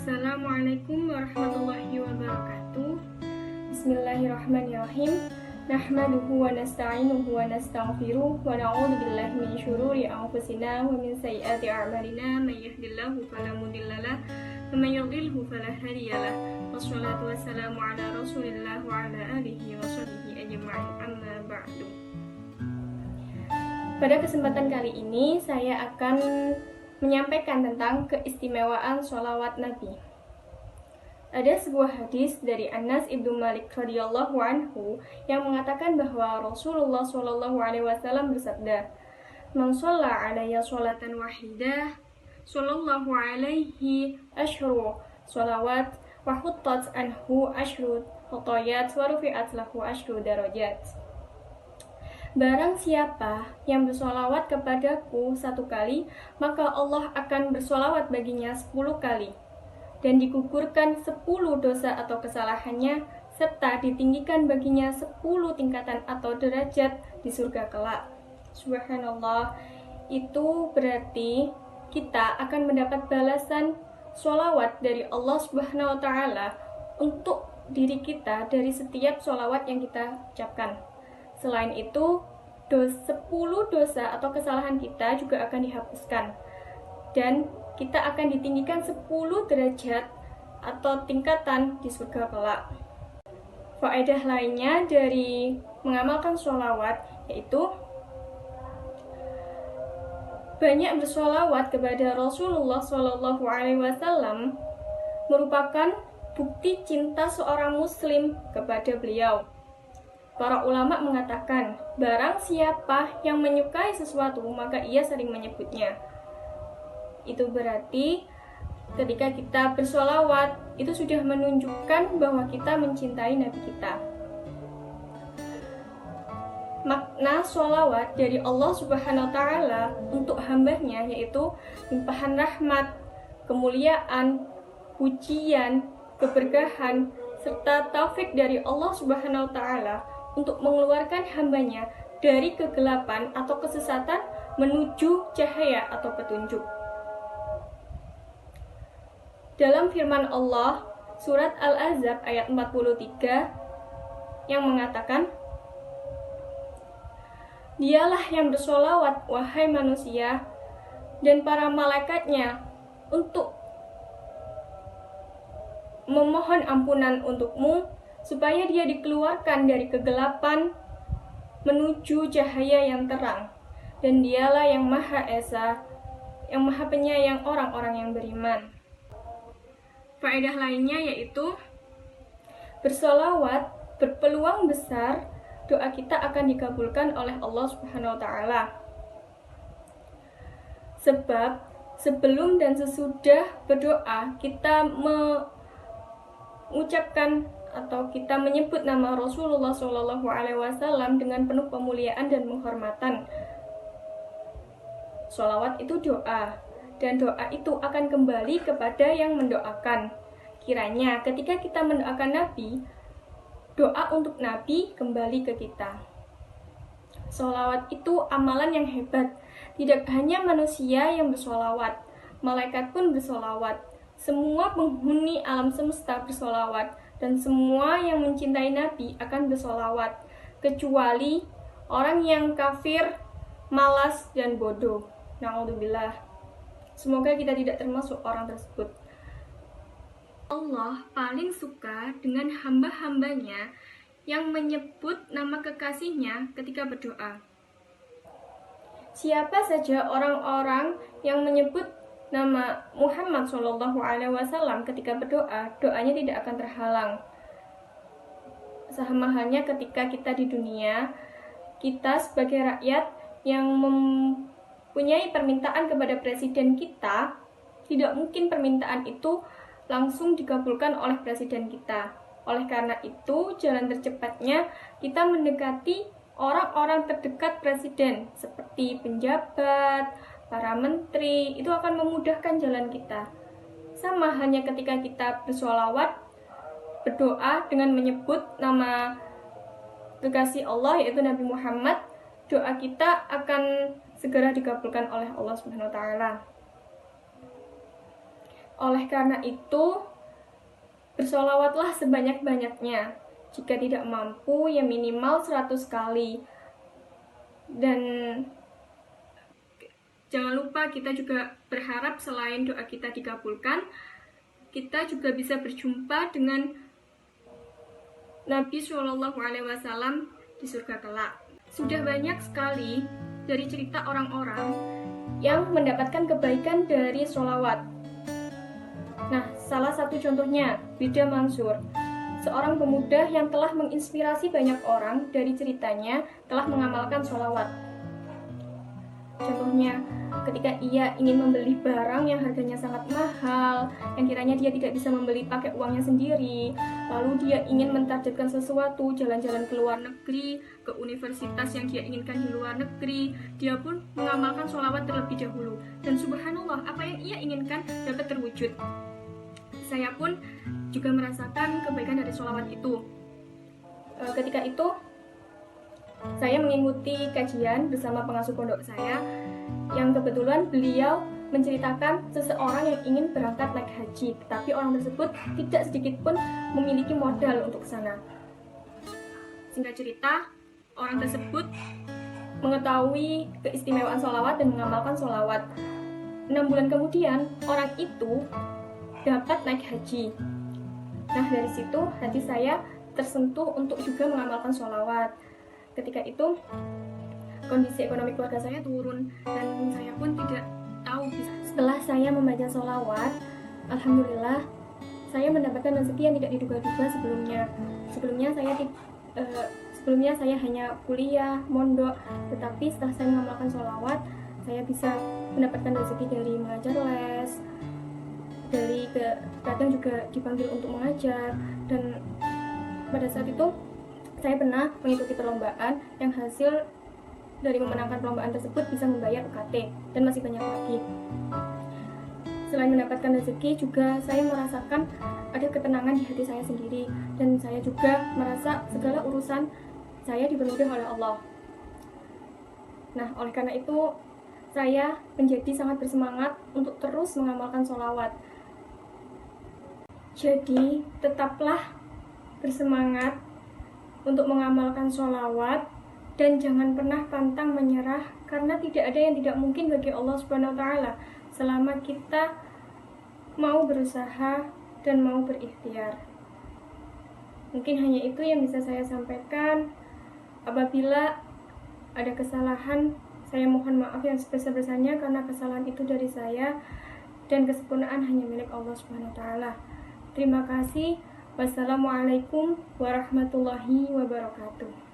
Assalamualaikum warahmatullahi wabarakatuh. Bismillahirrahmanirrahim. Nahmaduhu wa nasta'inuhu wa nastaghfiruh wa na'udzu billahi min syururi anfusina wa min sayyiati a'malina may yahdihillahu fala mudhillalah wa may yudhlilhu fala hadiyalah. Wassalatu wassalamu ala Rasulillah wa ala alihi wa sahbihi ajma'in, amma ba'du. Pada kesempatan kali ini saya akan menyampaikan tentang keistimewaan sholawat Nabi. Ada sebuah hadis dari Anas ibnu Malik radhiyallahu anhu yang mengatakan bahwa Rasulullah shallallahu alaihi wasallam bersabda, "Man shalla alayya sholatan wahidah, sallallahu alaihi asyru sholawat wa huttat anhu asyru khatayat wa rufi'at lahu asyru darajat." Barang siapa yang bersolawat kepadaku 1 kali, maka Allah akan bersolawat baginya 10 kali, dan digugurkan 10 dosa atau kesalahannya, serta ditinggikan baginya 10 tingkatan atau derajat di surga kelak. Subhanallah, itu berarti kita akan mendapat balasan solawat dari Allah Subhanahu wa Ta'ala untuk diri kita dari setiap solawat yang kita ucapkan. Selain itu, 10 dosa atau kesalahan kita juga akan dihapuskan, dan kita akan ditinggikan 10 derajat atau tingkatan di surga kelak. Faedah lainnya dari mengamalkan sholawat yaitu banyak bersolawat kepada Rasulullah SAW merupakan bukti cinta seorang muslim kepada beliau. Para ulama mengatakan, barang siapa yang menyukai sesuatu, maka ia sering menyebutnya. Itu berarti ketika kita bersolawat, itu sudah menunjukkan bahwa kita mencintai Nabi kita. Makna solawat dari Allah Subhanahu wa Ta'ala untuk hambanya yaitu limpahan rahmat, kemuliaan, pujian, keberkahan, serta taufik dari Allah Subhanahu wa Ta'ala untuk mengeluarkan hambanya dari kegelapan atau kesesatan menuju cahaya atau petunjuk. Dalam firman Allah, surat Al-Ahzab ayat 43 yang mengatakan, "Dialah yang bersolawat, wahai manusia, dan para malaikatnya untuk memohon ampunan untukmu, supaya dia dikeluarkan dari kegelapan menuju cahaya yang terang. Dan dialah yang Maha Esa, yang Maha Penyayang orang-orang yang beriman." Faedah lainnya yaitu bersolawat berpeluang besar doa kita akan dikabulkan oleh Allah Subhanahu wa Ta'ala. Sebab sebelum dan sesudah berdoa kita mengucapkan atau kita menyebut nama Rasulullah SAW dengan penuh pemuliaan dan penghormatan. Sholawat itu doa, dan doa itu akan kembali kepada yang mendoakan. Kiranya ketika kita mendoakan Nabi, doa untuk Nabi kembali ke kita. Sholawat itu amalan yang hebat. Tidak hanya manusia yang bersolawat, malaikat pun bersolawat. Semua penghuni alam semesta bersolawat, dan semua yang mencintai Nabi akan bersolawat, kecuali orang yang kafir, malas, dan bodoh. Na'udzubillah. Semoga kita tidak termasuk orang tersebut. Allah paling suka dengan hamba-hambanya yang menyebut nama kekasihnya ketika berdoa. Siapa saja orang-orang yang menyebut nama Muhammad SAW ketika berdoa, doanya tidak akan terhalang. Sama halnya ketika kita di dunia, kita sebagai rakyat yang mempunyai permintaan kepada presiden kita, tidak mungkin permintaan itu langsung dikabulkan oleh presiden kita. Oleh karena itu, jalan tercepatnya kita mendekati orang-orang terdekat presiden, seperti penjabat, para menteri, itu akan memudahkan jalan kita. Sama hanya ketika kita bersolawat, berdoa dengan menyebut nama kekasih Allah yaitu Nabi Muhammad, doa kita akan segera dikabulkan oleh Allah Subhanahu wa Ta'ala. Oleh karena itu, bersolawatlah sebanyak-banyaknya. Jika tidak mampu, ya minimal 100 kali. Dan jangan lupa kita juga berharap selain doa kita dikabulkan, kita juga bisa berjumpa dengan Nabi Shallallahu Alaihi Wasallam di surga kelak. Sudah banyak sekali dari cerita orang-orang yang mendapatkan kebaikan dari sholawat. Nah, salah satu contohnya Bida Mansur, seorang pemuda yang telah menginspirasi banyak orang dari ceritanya telah mengamalkan sholawat. Contohnya, ketika ia ingin membeli barang yang harganya sangat mahal, yang kiranya dia tidak bisa membeli pakai uangnya sendiri, lalu dia ingin mentargetkan sesuatu, jalan-jalan ke luar negeri, ke universitas yang dia inginkan di luar negeri, dia pun mengamalkan sholawat terlebih dahulu. Dan subhanallah, apa yang ia inginkan dapat terwujud. Saya pun juga merasakan kebaikan dari sholawat itu. Ketika itu, saya mengikuti kajian bersama pengasuh pondok saya, yang kebetulan beliau menceritakan seseorang yang ingin berangkat naik haji, tapi orang tersebut tidak sedikit pun memiliki modal untuk ke sana. Singkat cerita, orang tersebut mengetahui keistimewaan sholawat dan mengamalkan sholawat. 6 bulan kemudian, orang itu dapat naik haji. Nah, dari situ hati saya tersentuh untuk juga mengamalkan sholawat. Ketika itu, kondisi ekonomi keluarga saya turun dan saya pun tidak tahu. Setelah saya membaca sholawat, alhamdulillah saya mendapatkan rezeki yang tidak diduga-duga sebelumnya. Sebelumnya saya hanya kuliah, mondok, tetapi setelah saya mengamalkan sholawat, saya bisa mendapatkan rezeki dari mengajar les, dari kadang juga dipanggil untuk mengajar. Dan pada saat itu saya pernah mengikuti perlombaan yang hasil dari memenangkan perlombaan tersebut bisa membayar UKT dan masih banyak lagi. Selain mendapatkan rezeki, juga saya merasakan ada ketenangan di hati saya sendiri, dan saya juga merasa segala urusan saya dipenuhi oleh Allah. Nah, oleh karena itu saya menjadi sangat bersemangat untuk terus mengamalkan sholawat. Jadi tetaplah bersemangat untuk mengamalkan sholawat, dan jangan pernah pantang menyerah, karena tidak ada yang tidak mungkin bagi Allah Subhanahu wa Ta'ala selama kita mau berusaha dan mau berikhtiar. Mungkin hanya itu yang bisa saya sampaikan. Apabila ada kesalahan, saya mohon maaf yang sebesar-besarnya, karena kesalahan itu dari saya dan kesempurnaan hanya milik Allah Subhanahu wa Ta'ala. Terima kasih. Wassalamualaikum warahmatullahi wabarakatuh.